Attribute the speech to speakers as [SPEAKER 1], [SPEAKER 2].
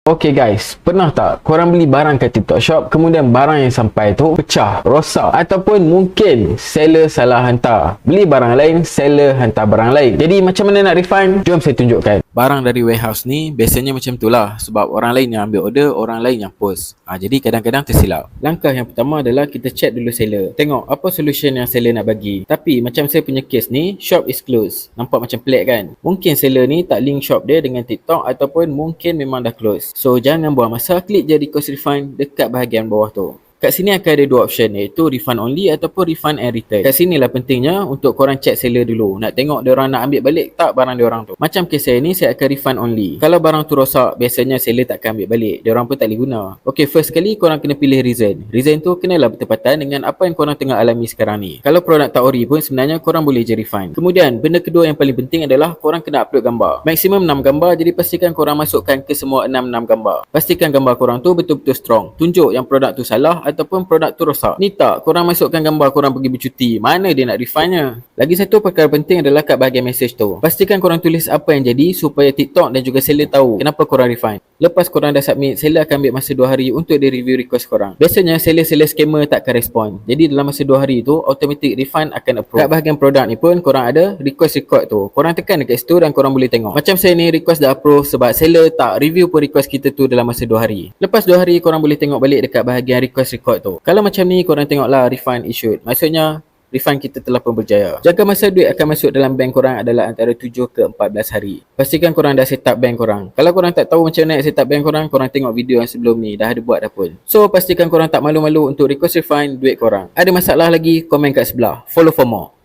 [SPEAKER 1] Okay guys, pernah tak korang beli barang kat TikTok Shop, kemudian barang yang sampai tu pecah, rosak, ataupun mungkin seller salah hantar, beli barang lain, seller hantar barang lain. Jadi macam mana nak refund? Jom saya tunjukkan.
[SPEAKER 2] Barang dari warehouse ni biasanya macam tu lah, sebab orang lain yang ambil order, orang lain yang post. Jadi kadang-kadang tersilap. Langkah yang pertama adalah kita check dulu seller, tengok apa solution yang seller nak bagi. Tapi macam saya punya case ni, shop is closed. Nampak macam pelik kan? Mungkin seller ni tak link shop dia dengan TikTok, ataupun mungkin memang dah close. So jangan buang masa, klik je request refund dekat bahagian bawah tu. Kat sini akan ada dua option, iaitu refund only ataupun refund and return. Kat sini lah pentingnya untuk korang check seller dulu, nak tengok diorang nak ambil balik tak barang diorang tu. Macam kes saya ni, saya akan refund only. Kalau barang tu rosak, biasanya seller tak akan ambil balik, diorang pun tak boleh guna. Okay, first kali korang kena pilih reason. Reason tu kenalah bertepatan dengan apa yang korang tengah alami sekarang ni. Kalau produk tak ori pun sebenarnya korang boleh je refund. Kemudian benda kedua yang paling penting adalah korang kena upload gambar. Maksimum 6 gambar, jadi pastikan korang masukkan ke semua 6 gambar. Pastikan gambar korang tu betul-betul strong. Tunjuk yang produk tu salah ataupun produk tu rosak. Ni tak, korang masukkan gambar korang pergi bercuti, mana dia nak refundnya? Lagi satu perkara penting adalah kat bahagian message tu, pastikan korang tulis apa yang jadi supaya TikTok dan juga seller tahu kenapa korang refund. Lepas korang dah submit, seller akan ambil masa 2 hari untuk dia review request korang. Biasanya seller-seller scammer tak akan respon, jadi dalam masa 2 hari tu automatic refund akan approve. Kat bahagian produk ni pun korang ada request record tu, korang tekan dekat situ dan korang boleh tengok. Macam saya ni, request dah approve sebab seller tak review pun request kita tu dalam masa 2 hari. Lepas 2 hari korang boleh tengok balik dekat bahagian request record tu. Kalau macam ni korang tengoklah refund issued, maksudnya refund kita telah pun berjaya. Jaga masa duit akan masuk dalam bank korang adalah antara 7 ke 14 hari. Pastikan korang dah set up bank korang. Kalau korang tak tahu macam mana nak set up bank korang, korang tengok video yang sebelum ni, dah ada buat dah pun. So pastikan korang tak malu-malu untuk request refund duit korang. Ada masalah lagi, komen kat sebelah. Follow for more.